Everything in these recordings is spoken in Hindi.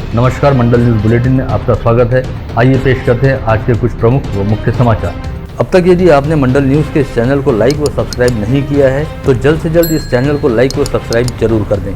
नमस्कार, मंडल न्यूज बुलेटिन में आपका स्वागत है। आइए पेश करते हैं आज के कुछ प्रमुख व मुख्य समाचार। अब तक यदि आपने मंडल न्यूज के इस चैनल को लाइक व सब्सक्राइब नहीं किया है तो जल्द से जल्द इस चैनल को लाइक व सब्सक्राइब जरूर कर दें।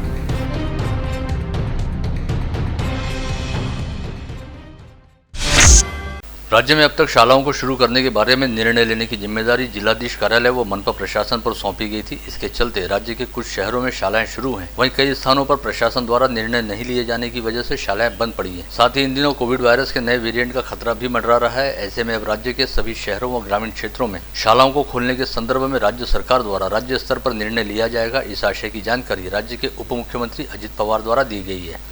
राज्य में अब तक शालाओं को शुरू करने के बारे में निर्णय लेने की जिम्मेदारी जिलाधीश कार्यालय व मनपा प्रशासन पर सौंपी गई थी। इसके चलते राज्य के कुछ शहरों में शालाएं शुरू हैं, वहीं कई स्थानों पर प्रशासन द्वारा निर्णय नहीं लिए जाने की वजह से शालाएं बंद पड़ी हैं। साथ ही इन दिनों कोविड वायरस के नए वेरिएंट का खतरा भी मंडरा रहा है। ऐसे में अब राज्य के सभी शहरों व ग्रामीण क्षेत्रों में शालाओं को खोलने के संदर्भ में राज्य सरकार द्वारा राज्य स्तर पर निर्णय लिया जाएगा। इस आशय की जानकारी राज्य के उप मुख्यमंत्री अजित पवार द्वारा दी गई है।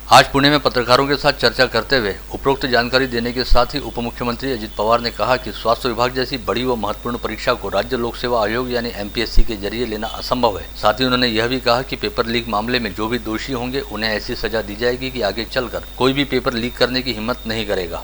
आज पुणे में पत्रकारों के साथ चर्चा करते हुए उपरोक्त जानकारी देने के साथ ही उप मुख्यमंत्री अजित पवार ने कहा कि स्वास्थ्य विभाग जैसी बड़ी व महत्वपूर्ण परीक्षा को राज्य लोक सेवा आयोग यानी एमपीएससी के जरिए लेना असंभव है। साथ ही उन्होंने यह भी कहा कि पेपर लीक मामले में जो भी दोषी होंगे उन्हें ऐसी सजा दी जाएगी कि आगे चलकर कोई भी पेपर लीक करने की हिम्मत नहीं करेगा।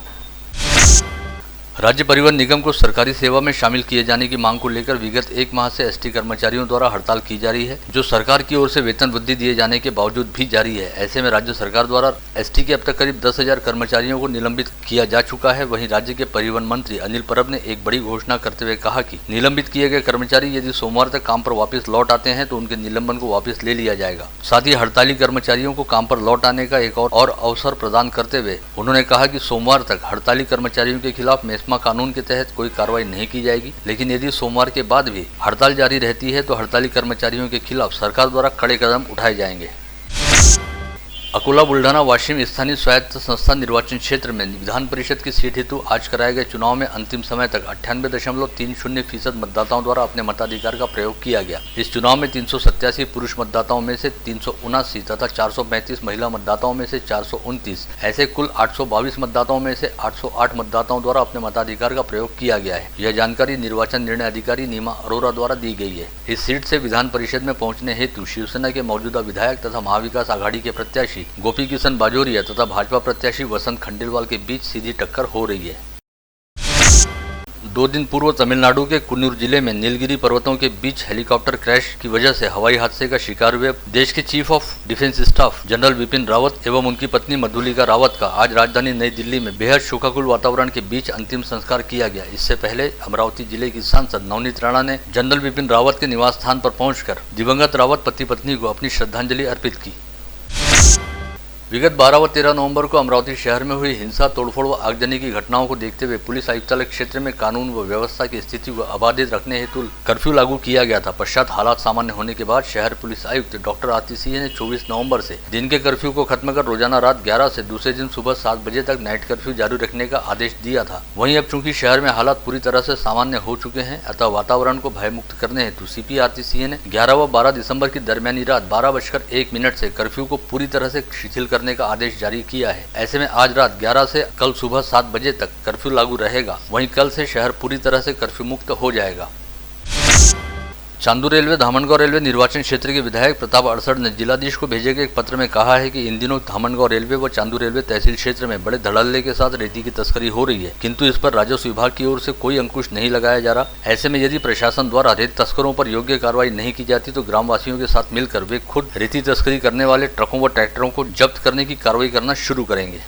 राज्य परिवहन निगम को सरकारी सेवा में शामिल किए जाने की मांग को लेकर विगत एक माह से एसटी कर्मचारियों द्वारा हड़ताल की जा रही है, जो सरकार की ओर से वेतन वृद्धि दिए जाने के बावजूद भी जारी है। ऐसे में राज्य सरकार द्वारा एसटी के अब तक करीब 10,000 कर्मचारियों को निलंबित किया जा चुका है। वहीं राज्य के परिवहन मंत्री अनिल परब ने एक बड़ी घोषणा करते हुए कहा कि निलंबित किए गए कर्मचारी यदि सोमवार तक काम पर वापस लौट आते हैं तो उनके निलंबन को वापस ले लिया जाएगा। साथ ही हड़ताली कर्मचारियों को काम पर लौट आने का एक और अवसर प्रदान करते हुए उन्होंने कहा कि सोमवार तक हड़ताली कर्मचारियों के खिलाफ मेस्मा कानून के तहत कोई कार्रवाई नहीं की जाएगी, लेकिन यदि सोमवार के बाद भी हड़ताल जारी रहती है तो हड़ताली कर्मचारियों के खिलाफ सरकार द्वारा कड़े कदम उठाए जाएंगे। अकोला, बुल्ढाना, वाशिम स्थानीय स्वायत्त संस्था निर्वाचन क्षेत्र में विधान परिषद की सीट हेतु आज कराए गए चुनाव में अंतिम समय तक 98.30% मतदाताओं द्वारा अपने मताधिकार का प्रयोग किया गया। इस चुनाव में 387 पुरुष मतदाताओं में से 379 तथा 435 महिला मतदाताओं में से 429 ऐसे कुल 822 मतदाताओं में से 808 मतदाताओं द्वारा अपने मताधिकार का प्रयोग किया गया है। यह जानकारी निर्वाचन निर्णय अधिकारी नीमा अरोरा द्वारा दी गई है। इस सीट से विधान परिषद में पहुंचने हेतु शिवसेना के मौजूदा विधायक तथा महाविकास आघाड़ी के प्रत्याशी गोपी किशन बाजोरिया तथा भाजपा प्रत्याशी वसंत खंडेलवाल के बीच सीधी टक्कर हो रही है। 2 दिन पूर्व तमिलनाडु के कुन्नूर जिले में नीलगिरी पर्वतों के बीच हेलीकॉप्टर क्रैश की वजह से हवाई हादसे का शिकार हुए देश के chief of defence staff general Vipin Rawat एवं उनकी पत्नी मधुलिका रावत का आज राजधानी नई दिल्ली में बेहद शोकाकुल वातावरण के बीच अंतिम संस्कार किया गया। इससे पहले अमरावती जिले की सांसद नवनीत राणा ने जनरल विपिन रावत के निवास स्थान पर पहुंचकर दिवंगत रावत पति पत्नी को अपनी श्रद्धांजलि अर्पित की। विगत 12 व 13 नवंबर को अमरावती शहर में हुई हिंसा, तोड़फोड़ व आगजनी की घटनाओं को देखते हुए पुलिस आयुक्तालय क्षेत्र में कानून व व्यवस्था की स्थिति को अबाधित रखने हेतु कर्फ्यू लागू किया गया था। पश्चात हालात सामान्य होने के बाद शहर पुलिस आयुक्त डॉक्टर आरती सिंह ने 24 नवंबर से दिन के कर्फ्यू को खत्म कर रोजाना रात 11 से दूसरे दिन सुबह 7 बजे तक नाइट कर्फ्यू जारी रखने का आदेश दिया था। वहीं अब चूंकि शहर में हालात पूरी तरह से सामान्य हो चुके हैं, अतः वातावरण को भयमुक्त करने हेतु सीपी आरती सिंह ने 11 व 12 दिसंबर की दरमियानी रात 12:01 से कर्फ्यू को पूरी तरह से शिथिल करने का आदेश जारी किया है। ऐसे में आज रात 11 से कल सुबह 7 बजे तक कर्फ्यू लागू रहेगा। वहीं कल से शहर पूरी तरह से कर्फ्यू मुक्त हो जाएगा। चांदू रेलवे धामनगांव रेलवे निर्वाचन क्षेत्र के विधायक प्रताप अड़सड़ ने जिलाधीश को भेजे गए एक पत्र में कहा है कि इन दिनों धामनगांव रेलवे व चांदू रेलवे तहसील क्षेत्र में बड़े धड़ल्ले के साथ रेती की तस्करी हो रही है, किंतु इस पर राजस्व विभाग की ओर से कोई अंकुश नहीं लगाया जा रहा। ऐसे में यदि प्रशासन द्वारा रेत तस्करों पर योग्य कार्रवाई नहीं की जाती तो ग्रामवासियों के साथ मिलकर वे खुद रेती तस्करी करने वाले ट्रकों व ट्रैक्टरों को जब्त करने की कार्रवाई करना शुरू करेंगे।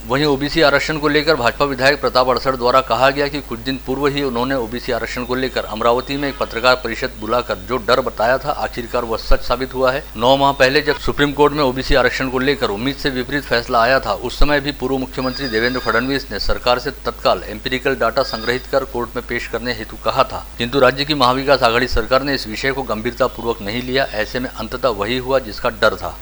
वहीं ओबीसी आरक्षण को लेकर भाजपा विधायक प्रताप अड़सड़ द्वारा कहा गया कि कुछ दिन पूर्व ही उन्होंने ओबीसी आरक्षण को लेकर अमरावती में एक पत्रकार परिषद बुलाकर जो डर बताया था आखिरकार वह सच साबित हुआ है। 9 माह पहले जब सुप्रीम कोर्ट में ओबीसी आरक्षण को लेकर उम्मीद से विपरीत फैसला आया था, उस समय भी पूर्व मुख्यमंत्री देवेंद्र फडणवीस ने सरकार से तत्काल एम्पिरिकल डाटा संग्रहित कर कोर्ट में पेश करने हेतु कहा था, किंतु राज्य की महाविकास आघाड़ी सरकार ने इस विषय को गंभीरता पूर्वक नहीं लिया। ऐसे में अंततः वही हुआ जिसका डर था।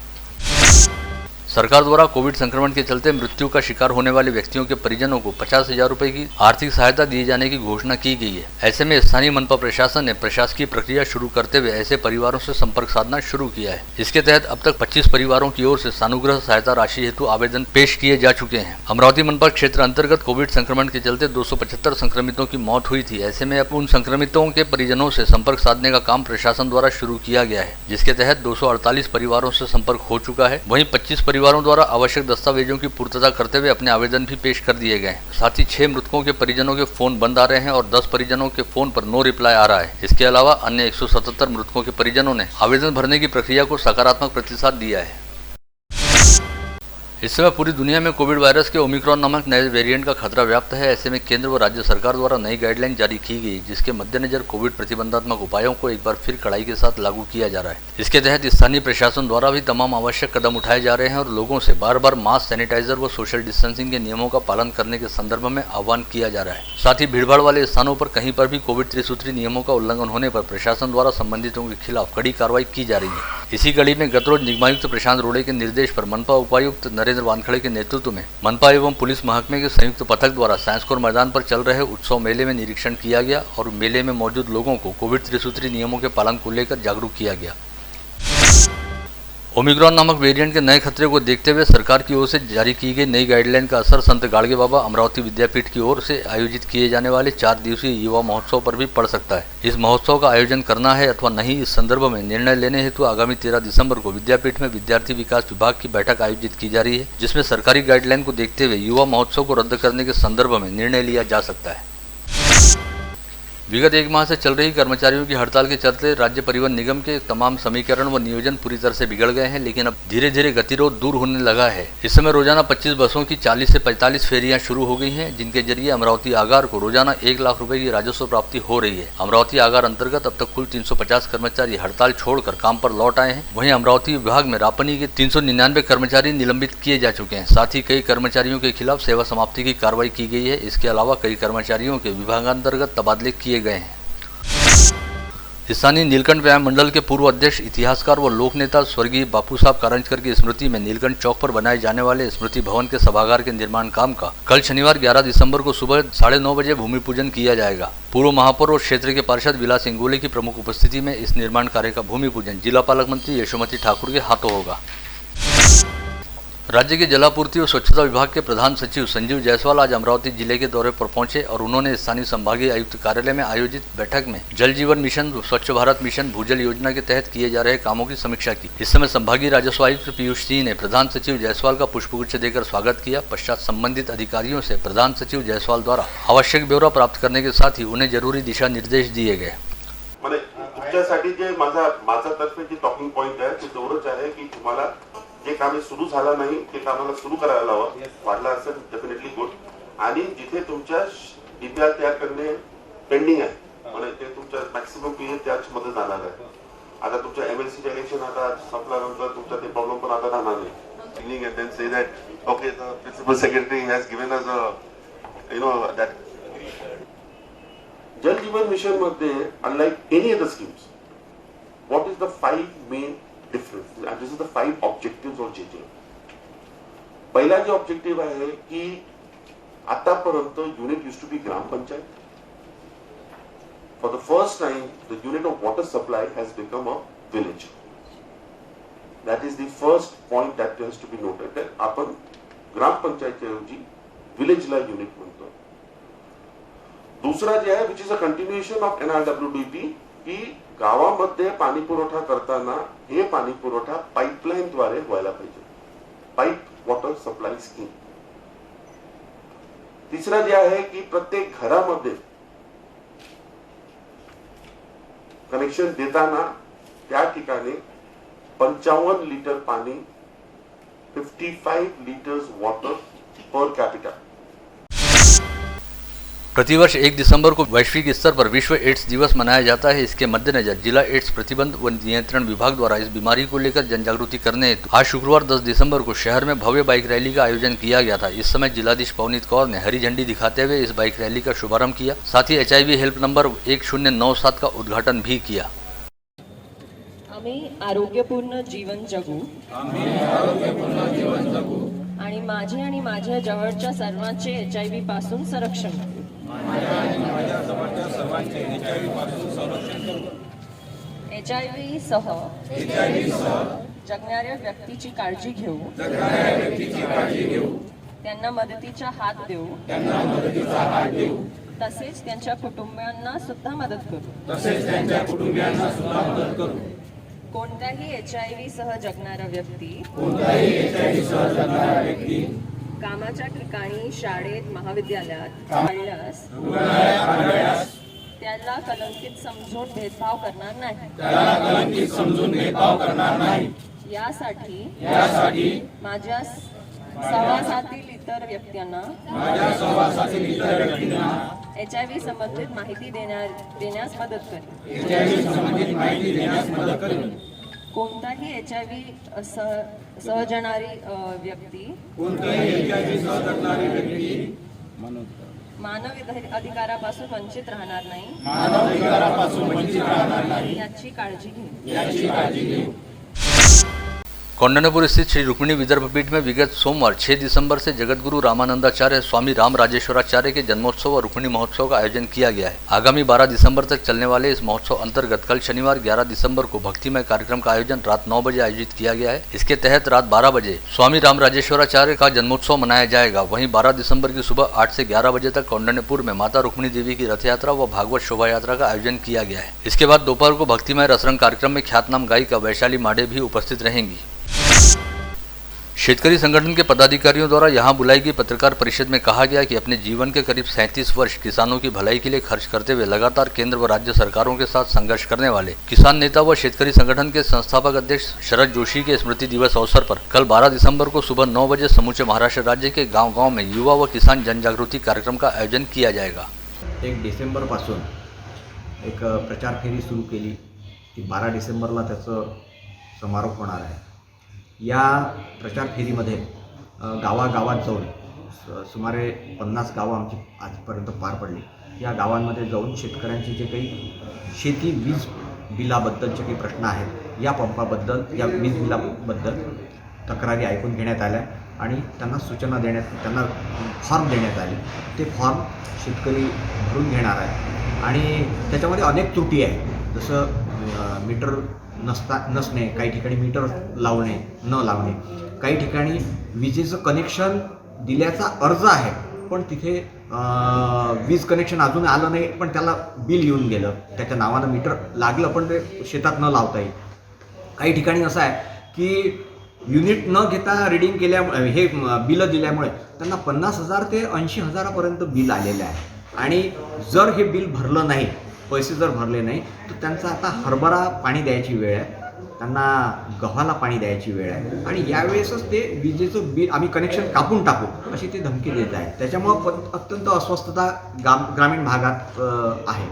सरकार द्वारा कोविड संक्रमण के चलते मृत्यु का शिकार होने वाले व्यक्तियों के परिजनों को 50,000 रुपए की आर्थिक सहायता दिए जाने की घोषणा की गई है। ऐसे में स्थानीय मनपा प्रशासन ने प्रशासकीय प्रक्रिया शुरू करते हुए ऐसे परिवारों से संपर्क साधना शुरू किया है। इसके तहत अब तक 25 परिवारों की ओर से सानुग्रह सहायता राशि हेतु आवेदन पेश किए जा चुके हैं। अमरावती मनपा क्षेत्र अंतर्गत कोविड संक्रमण के चलते 275 संक्रमितों की मौत हुई थी। ऐसे में अब उन संक्रमितों के परिजनों से संपर्क साधने का काम प्रशासन द्वारा शुरू किया गया है, जिसके तहत 248 परिवारों से संपर्क हो चुका है। वहीं 25 परिवारों द्वारा आवश्यक दस्तावेजों की पूर्तता करते हुए अपने आवेदन भी पेश कर दिए गए। साथ ही 6 मृतकों के परिजनों के फोन बंद आ रहे हैं और 10 परिजनों के फोन पर नो रिप्लाई आ रहा है। इसके अलावा अन्य 177 मृतकों के परिजनों ने आवेदन भरने की प्रक्रिया को सकारात्मक प्रतिसाद दिया है। इस समय पूरी दुनिया में कोविड वायरस के ओमिक्रॉन नामक नए वेरिएंट का खतरा व्याप्त है। ऐसे में केंद्र व राज्य सरकार द्वारा नई गाइडलाइन जारी की गई, जिसके मद्देनजर कोविड प्रतिबंधात्मक उपायों को एक बार फिर कड़ाई के साथ लागू किया जा रहा है। इसके तहत स्थानीय प्रशासन द्वारा भी तमाम आवश्यक कदम उठाए जा रहे हैं और लोगों से बार बार मास्क, सैनिटाइजर व सोशल डिस्टेंसिंग के नियमों का पालन करने के संदर्भ में आह्वान किया जा रहा है। साथ ही भीड़भाड़ वाले स्थानों पर कहीं पर भी कोविड त्रिसूत्री नियमों का उल्लंघन होने पर प्रशासन द्वारा संबंधितों के खिलाफ कड़ी कार्रवाई की जा रही है। इसी कड़ी में गत रोज निगमायुक्त प्रशांत रोड़े के निर्देश पर मनपा उपायुक्त नरेंद्र वानखड़े के नेतृत्व में मनपा एवं पुलिस महकमे के संयुक्त पथक द्वारा साइंसकोर मैदान पर चल रहे उत्सव मेले में निरीक्षण किया गया और मेले में मौजूद लोगों को कोविड त्रिसूत्री नियमों के पालन को लेकर जागरूक किया गया। ओमिक्रॉन नामक वेरिएंट के नए खतरे को देखते हुए सरकार की ओर से जारी की गई नई गाइडलाइन का असर संत गाड़गे बाबा अमरावती विद्यापीठ की ओर से आयोजित किए जाने वाले 4 दिवसीय युवा महोत्सव पर भी पड़ सकता है। इस महोत्सव का आयोजन करना है अथवा नहीं, इस संदर्भ में निर्णय लेने हेतु आगामी 13 दिसंबर को विद्यापीठ में विद्यार्थी विकास विभाग की बैठक आयोजित की जा रही है, जिसमें सरकारी गाइडलाइन को देखते हुए युवा महोत्सव को रद्द करने के संदर्भ में निर्णय लिया जा सकता है। विगत 1 माह से चल रही कर्मचारियों की हड़ताल के चलते राज्य परिवहन निगम के तमाम समीकरण व नियोजन पूरी तरह से बिगड़ गए हैं, लेकिन अब धीरे धीरे गतिरोध दूर होने लगा है। इस समय रोजाना 25 बसों की 40 से 45 फेरियां शुरू हो गई हैं, जिनके जरिए अमरावती आगार को रोजाना 1 लाख रुपए की राजस्व प्राप्ति हो रही है। अमरावती आगार अंतर्गत अब तक कुल 350 कर्मचारी हड़ताल छोड़कर काम पर लौट आए हैं। वहीं अमरावती विभाग में रापनी के 399 कर्मचारी निलंबित किए जा चुके हैं। साथ ही कई कर्मचारियों के खिलाफ सेवा समाप्ति की कार्रवाई की गई है। इसके अलावा कई कर्मचारियों के विभागांतर्गत तबादले किए गए हैं। स्थानीय नीलकंठ व्यायाम मंडल के पूर्व अध्यक्ष, इतिहासकार व लोक नेता स्वर्गीय बापू साहब कारंजकर की स्मृति में नीलकंठ चौक पर बनाए जाने वाले स्मृति भवन के सभागार के निर्माण काम का कल शनिवार 11 दिसंबर को सुबह 9:30 बजे भूमि पूजन किया जाएगा। पूर्व महापौर और क्षेत्र के पार्षद विलास इंगोले की प्रमुख उपस्थिति में इस निर्माण कार्य का भूमि पूजन जिला पालक मंत्री यशोमती ठाकुर के हाथों होगा। राज्य के जलापूर्ति और स्वच्छता विभाग के प्रधान सचिव संजीव जायसवाल आज अमरावती जिले के दौरे पर पहुंचे और उन्होंने स्थानीय संभागीय आयुक्त कार्यालय में आयोजित बैठक में जल जीवन मिशन, स्वच्छ भारत मिशन, भूजल योजना के तहत किए जा रहे कामों की समीक्षा की। इस समय संभागीय राजस्व आयुक्त पीयूष सिंह ने प्रधान सचिव जायसवाल का पुष्पगुच्छ देकर स्वागत किया। पश्चात संबंधित अधिकारियों से प्रधान सचिव जायसवाल द्वारा आवश्यक ब्यौरा प्राप्त करने के साथ ही उन्हें जरूरी दिशा निर्देश दिए गए। तुमच्यासाठी जे माझा तर्फे जे टॉकिंग पॉइंट आहे ते तेवढंच आहे की तुम्हाला जे काम सुरू झालं नाही ते कामाला सुरू करायला लावा, वाढला असेल डेफिनेटली गुड। आणि जिथे तुमच्या डीपीआर तयार करणे पेंडिंग आहे म्हणजे ते तुमच्या मॅक्सिमम पीरियड त्याच मध्ये जाणार आहे। आता तुमच्या एमएलसी इलेक्शन आता संपल्यानंतर तुमचा ते प्रॉब्लेम पण आता राहणार नाही। Cleaning and then say that okay the principal secretary has given us a that Jal Jeevan Mission मध्ये unlike any other schemes what is the 5 main difference and this is the 5 objectives of JJ. पहिला जो ऑब्जेक्टिव्ह आहे की आतापर्यंत unit used to be gram panchayat. For the first time the unit of water supply has become a village. That is the first point that has to be noted that आपण ग्राम पंचायतच्या ऐवजी village ला युनिट म्हणतो. दुसरा जे आहे which is a continuation of NRWDP की गावामध्ये पाणी पुरवठा करताना हे पाणी पुरवठा पाईपलाईन द्वारे व्हायला पाहिजे, पाईप वॉटर सप्लाय स्कीम। तिसरा जे आहे की प्रत्येक घरामध्ये कनेक्शन देताना त्या ठिकाणी 55 लिटर पाणी, 55 लीटर्स वॉटर पर कैपिटा। प्रतिवर्ष 1 दिसंबर को वैश्विक स्तर पर विश्व एड्स दिवस मनाया जाता है। इसके मद्देनजर जिला एड्स प्रतिबंध व नियंत्रण विभाग द्वारा इस बीमारी को लेकर जनजागृति करने हेतु आज शुक्रवार 10 दिसंबर को शहर में भव्य बाइक रैली का आयोजन किया गया था। इस समय जिलाधीश पवनीत कौर ने हरी झंडी दिखाते हुए इस बाइक रैली का शुभारंभ किया। साथ ही HIV हेल्प नंबर 1097 का उद्घाटन भी किया। आम्ही आरोग्यपूर्ण जीवन जगू आणि माझे आणि माझ्या जवळच्या सर्वांचे HIV पासून संरक्षण करू। HIV सह जगणाऱ्या व्यक्तीची काळजी घेऊ, त्यांना मदतीचा हात देऊ, तसेच त्यांच्या कुटुंबियांना सुद्धा मदत करू। कोणत्याही HIV सह जगणारा व्यक्ती कामाच्या ठिकाणी, शाळेत, महाविद्यालयात आढळल्यास त्याला कलंकित समजून भेदभाव करणार नाही। यासाठी सहवासातील इतर व्यक्तींना HIV संबंधित माहिती देण्यास मदत करेल. कोणताही HIV सहजणारी व्यक्ती मानव अधिकारापासून वंचित राहणार नाही याची काळजी घेईल. कौंडन्यपुर स्थित श्री रुक्मिणी विदर्भ पीठ में विगत सोमवार 6 दिसंबर से जगतगुरु रामानंदाचार्य स्वामी राम राजेश्वराचार्य के जन्मोत्सव और रुक्मिणी महोत्सव का आयोजन किया गया है. आगामी 12 दिसंबर तक चलने वाले इस महोत्सव अंतर्गत कल शनिवार 11 दिसंबर को भक्तिमय कार्यक्रम का आयोजन रात 9 बजे आयोजित किया गया है. इसके तहत रात 12 बजे स्वामी राम राजेश्वराचार्य का जन्मोत्सव मनाया जाएगा. वहीं 12 दिसंबर की सुबह 8 से 11 बजे तक कौंडन्यपुर में माता रुक्मिणी देवी की रथ यात्रा व भागवत शोभा यात्रा का आयोजन किया गया है. इसके बाद दोपहर को भक्तिमय रसरंग कार्यक्रम में ख्यातनाम गायिका वैशाली माडे भी उपस्थित रहेंगी. शेतकरी संगठन के पदाधिकारियों द्वारा यहां बुलाई गई पत्रकार परिषद में कहा गया कि अपने जीवन के करीब 37 वर्ष किसानों की भलाई के लिए खर्च करते हुए लगातार केंद्र व राज्य सरकारों के साथ संघर्ष करने वाले किसान नेता व शेतकरी संगठन के संस्थापक अध्यक्ष शरद जोशी के स्मृति दिवस अवसर पर कल 12 दिसंबर को सुबह 9 बजे समूचे महाराष्ट्र राज्य के गाँव-गाँव में युवा व किसान जनजागृति कार्यक्रम का आयोजन किया जाएगा. 1 डिसेंबरपासून एक प्रचार फेरी सुरू केली ती 12 डिसेंबरला त्याचं समारोप होणार आहे. या प्रचार फेरीमध्ये गावागावात जाऊन सुमारे 50 गावं आमची आजपर्यंत पार पडली. या गावांमध्ये जाऊन शेतकऱ्यांचे जे काही शेती वीज बिलाबद्दलचे काही प्रश्न आहेत या पंपाबद्दल या वीज बिलाबद्दल तक्रारी ऐकून घेण्यात आल्या आणि त्यांना सूचना त्यांना फॉर्म देण्यात आले. ते फॉर्म शेतकरी भरून घेणार आहे आणि त्याच्यामध्ये अनेक त्रुटी आहेत. जसं मीटर नसणे, काही ठिकाणी मीटर लावणे न लावणे, काही ठिकाणी विजेचं कनेक्शन दिल्याचा अर्ज आहे पण तिथे वीज कनेक्शन अजून आलं नाही पण त्याला बिल येऊन गेलं, त्याच्या नावानं मीटर लागलं पण ते शेतात न लावता येईल. काही ठिकाणी असं आहे की युनिट न घेता रिडिंग केल्यामुळे हे बिलं दिल्यामुळे त्यांना 50,000 ते 80,000पर्यंत बिल आलेलं आहे आणि जर हे बिल भरलं नाही, पैसे जर भरले नाही तर त्यांचा आता हरभरा पाणी द्यायची वेळ आहे, त्यांना गव्हाला पाणी द्यायची वेळ आहे आणि यावेळेसच ते विजेचं बिल आम्ही कनेक्शन कापून टाकू अशी ते धमकी देत आहेत. त्याच्यामुळं अत्यंत अस्वस्थता ग्रामीण भागात आहे.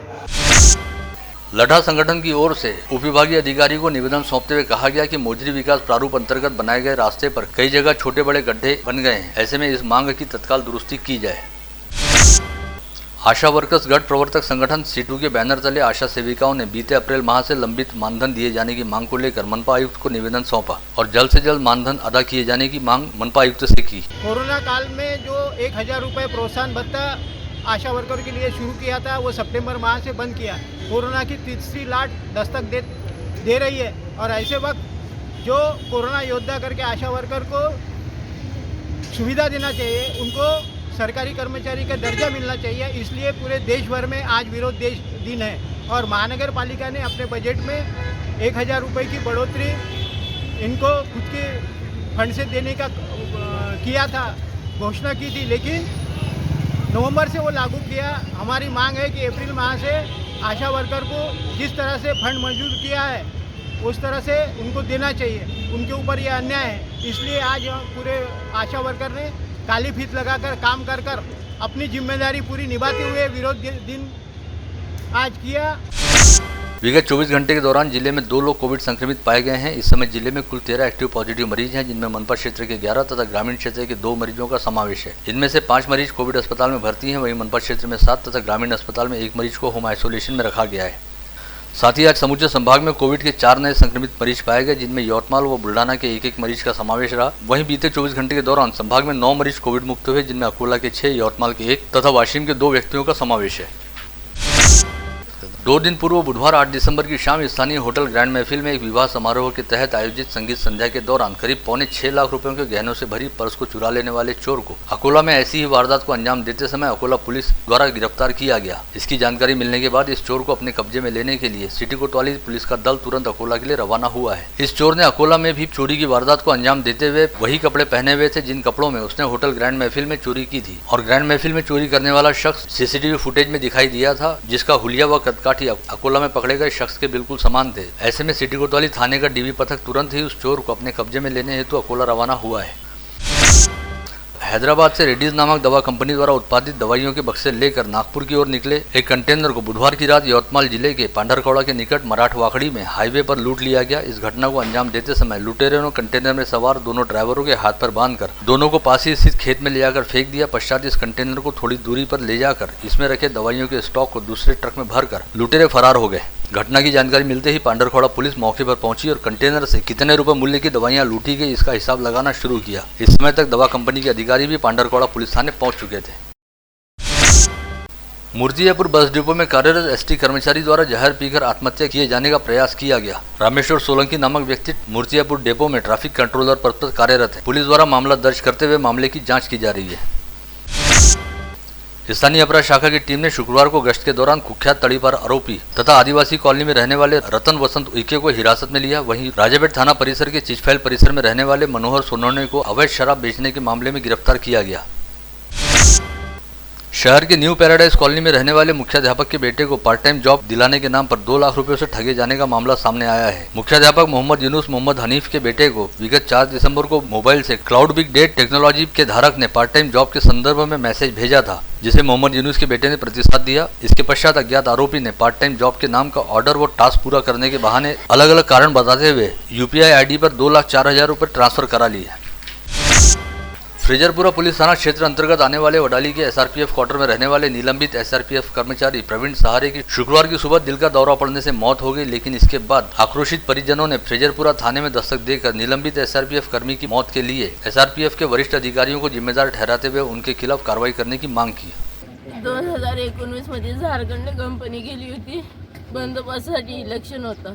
लठा संगठन की ओर से उपविभागीय अधिकारी को निवेदन सौंपते हुए कहा गया कि मोजरी विकास प्रारूप अंतर्गत बनाए गए रास्ते पर कई जगह छोटे बड़े गड्ढे बन गए हैं. ऐसे में इस मांग की तत्काल दुरुस्ती की जाए. आशा वर्कर्स गढ़ प्रवर्तक संगठन सीटू के बैनर तले आशा सेविकाओं ने बीते अप्रैल माह से लंबित मानधन दिए जाने की मांग को लेकर मनपा आयुक्त को निवेदन सौंपा और जल्द से जल्द मानधन अदा किए जाने की मांग मनपा आयुक्त से की. कोरोना काल में जो 1,000 रुपये प्रोत्साहन भत्ता आशा वर्कर के लिए शुरू किया था वो सितंबर माह से बंद किया. कोरोना की तीसरी लाट दस्तक दे रही है और ऐसे वक्त जो कोरोना योद्धा करके आशा वर्कर को सुविधा देना चाहिए, उनको सरकारी कर्मचारी का दर्जा मिलना चाहिए. इसलिए पूरे देश भर में आज विरोध दिन है और महानगर पालिका ने अपने बजट में 1,000 रुपये की बढ़ोतरी इनको खुद के फंड से देने का किया था, घोषणा की थी, लेकिन नवंबर से वो लागू किया. हमारी मांग है कि अप्रैल माह से आशा वर्कर को जिस तरह से फंड मंजूर किया है उस तरह से उनको देना चाहिए. उनके ऊपर ये अन्याय है. इसलिए आज पूरे आशा वर्कर ने काली फीत लगाकर काम कर अपनी जिम्मेदारी पूरी निभाते हुए विरोध दिन आज किया. विगत 24 घंटे के दौरान जिले में 2 लोग कोविड संक्रमित पाए गए हैं. इस समय जिले में कुल 13 एक्टिव पॉजिटिव मरीज हैं, जिनमें मनपा क्षेत्र के 11 तथा ग्रामीण क्षेत्र के 2 मरीजों का समावेश है. इनमें से 5 मरीज कोविड अस्पताल में भर्ती हैं. वहीं मनपा क्षेत्र में 7 तथा ग्रामीण अस्पताल में 1 मरीज को होम आइसोलेशन में रखा गया है. साथ ही आज समूचे संभाग में कोविड के 4 नए संक्रमित मरीज पाए गए, जिनमें यवतमाल व बुल्ढाना के 1-1 मरीज का समावेश रहा. वहीं बीते 24 घंटे के दौरान संभाग में 9 मरीज कोविड मुक्त हुए, जिनमें अकोला के 6, यवतमाल के 1 तथा वाशिम के 2 व्यक्तियों का समावेश है. 2 दिन पूर्व बुधवार 8 दिसंबर की शाम स्थानीय होटल ग्रैंड महफिल में एक विवाह समारोह के तहत आयोजित संगीत संध्या के दौरान करीब 6.25 लाख रुपयों के गहनों से भरी पर्स को चुरा लेने वाले चोर को अकोला में ऐसी ही वारदात को अंजाम देते समय अकोला पुलिस द्वारा गिरफ्तार किया गया. इसकी जानकारी मिलने के बाद इस चोर को अपने कब्जे में लेने के लिए सिटी कोतवाली पुलिस का दल तुरंत अकोला के लिए रवाना हुआ है. इस चोर ने अकोला में भी चोरी की वारदात को अंजाम देते हुए वही कपड़े पहने हुए थे जिन कपड़ों में उसने होटल ग्रैंड महफिल में चोरी की थी और ग्रैंड महफिल में चोरी करने वाला शख्स सीसीटीवी फुटेज में दिखाई दिया था, जिसका हुलिया व कदकाठी अकोला में पकड़े गए शख्स के बिल्कुल समान थे. ऐसे में सिटी कोतवाली थाने का डीबी पथक तुरंत ही उस चोर को अपने कब्जे में लेने हेतु अकोला रवाना हुआ है. हैदराबाद से रेड्डीज नामक दवा कंपनी द्वारा उत्पादित दवाइयों के बक्से लेकर नागपुर की ओर निकले एक कंटेनर को बुधवार की रात यवतमाल जिले के पांढरकौड़ा के निकट मराठवाखड़ी में हाईवे पर लूट लिया गया। इस घटना को अंजाम देते समय लुटेरों ने कंटेनर में सवार दोनों ड्राइवरों के हाथ पर बांधकर दोनों को पास ही स्थित खेत में ले जाकर फेंक दिया। पश्चात इस कंटेनर को थोड़ी दूरी पर ले जाकर इसमें रखे दवाइयों के स्टॉक को दूसरे ट्रक में भरकर लुटेरे फरार हो गए। घटना की जानकारी मिलते ही पांढरकौड़ा पुलिस मौके पर पहुंची और कंटेनर से कितने रुपए मूल्य की दवाइयां लूटी गई इसका हिसाब लगाना शुरू किया। इस समय तक दवा कंपनी के अधिकारी भी पांढरकौड़ा पुलिस थाने पहुंच चुके थे। मुर्जियापुर बस डिपो में कार्यरत एसटी कर्मचारी द्वारा जहर पीकर आत्महत्या किए जाने का प्रयास किया गया। रामेश्वर सोलंकी नामक व्यक्ति मुर्जियापुर डिपो में ट्रैफिक कंट्रोलर पद पर कार्यरत है। पुलिस द्वारा मामला दर्ज करते हुए मामले की जाँच की जा रही है। स्थानीय अपराध शाखा की टीम ने शुक्रवार को गश्त के दौरान कुख्यात तड़ीपार आरोपी तथा आदिवासी कॉलोनी में रहने वाले रतन वसंत उइके को हिरासत में लिया। वहीं राजापेट थाना परिसर के चिचफैल परिसर में रहने वाले मनोहर सोनोने को अवैध शराब बेचने के मामले में गिरफ्तार किया गया। शहर के न्यू पैराडाइज कॉलोनी में रहने वाले मुख्याध्यापक के बेटे को पार्ट टाइम जॉब दिलाने के नाम पर 2 लाख रुपए से ठगे जाने का मामला सामने आया है। मुख्याध्यापक मोहम्मद यूनुस मोहम्मद हनीफ के बेटे को विगत 4 दिसंबर को मोबाइल से क्लाउड बिग डेट टेक्नोलॉजी के धारक ने पार्ट टाइम जॉब के संदर्भ में मैसेज भेजा था, जिसे मोहम्मद यूनुस के बेटे ने प्रतिसाद दिया। इसके पश्चात अज्ञात आरोपी ने पार्ट टाइम जॉब के नाम का ऑर्डर व टास्क पूरा करने के बहाने अलग अलग कारण बताते हुए UPI ID पर 2,04,000 रुपए ट्रांसफर करा लिए। फ्रेजरपुरा पुलिस थाना क्षेत्र अंतर्गत आने वाले वडाली के SRPF क्वार्टर में रहने वाले निलंबित SRPF कर्मचारी प्रवीण सहारे की शुक्रवार की सुबह दिल का दौरा पड़ने से मौत हो गई, लेकिन इसके बाद आक्रोशित परिजनों ने फ्रेजरपुरा थाने में दस्तक देकर निलंबित SRPF कर्मी की मौत के लिए SRPF के वरिष्ठ अधिकारियों को जिम्मेदार ठहराते हुए उनके खिलाफ कार्रवाई करने की मांग की। 2019 मध्ये झारखंड कंपनी गेली होती बंदोबस्तासाठी इलेक्शन होतं।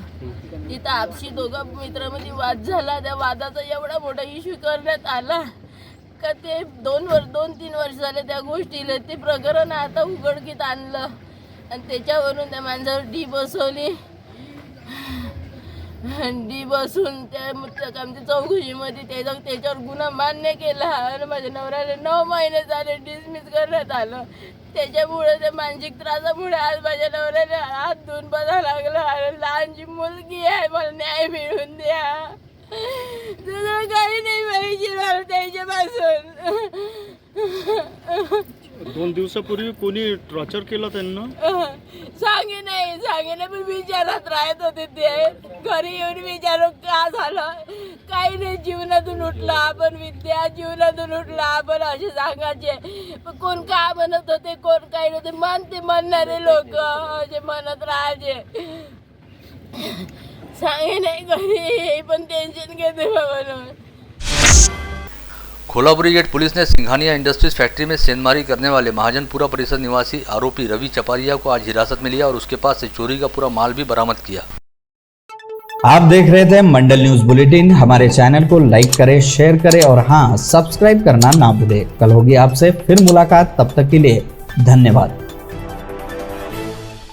तिथं आपशी दोघं मित्रांमध्ये वाद झाला। त्या वादाचा एवढा मोठा इश्यू करण्यात आला का ते 2-3 वर्ष झाले त्या गोष्टीला ते प्रकरण आता उघडकीत आणलं आणि त्याच्यावरून त्या माणसावर डी बसवली। डी बसून त्या आमच्या चौकशीमध्ये त्याच्यावर गुन्हा मान्य केला आणि माझ्या नवऱ्याला 9 महिने झाले डिसमिस करण्यात आलं। त्याच्यामुळे त्या मानसिक त्रासामुळे आज माझ्या नवऱ्याला हात धुवून बसावं लागलं आणि लहानची मुलगी आहे, मला न्याय मिळवून द्या। तुझं काही नाही पाहिजे मला त्याच्यापासून। 2 दिवसापूर्वी कोणी टॉर्चर केलं त्यांना? सांगे नाही पण विचारात राहत होते ते। घरी येऊन विचारू का झालं, काही नाही, जीवनातून उठला आपण, विद्या जीवनातून उठला आपण असे सांगायचे। पण कोण का म्हणत होते कोण काही नव्हते, म्हणणारे लोक असे म्हणत राहायचे। सांगे नाही घरी पण टेन्शन घेते म्हणून। कोल्हापुरी गेट पुलिस ने सिंघानिया इंडस्ट्रीज फैक्ट्री में सेंधमारी करने वाले महाजनपुरा परिसर निवासी आरोपी रवि चपारिया को आज हिरासत में लिया और उसके पास से चोरी का पूरा माल भी बरामद किया। आप देख रहे थे मंडल न्यूज बुलेटिन। हमारे चैनल को लाइक करें, शेयर करें और हाँ, सब्सक्राइब करना ना भूलें। कल होगी आपसे फिर मुलाकात, तब तक के लिए धन्यवाद।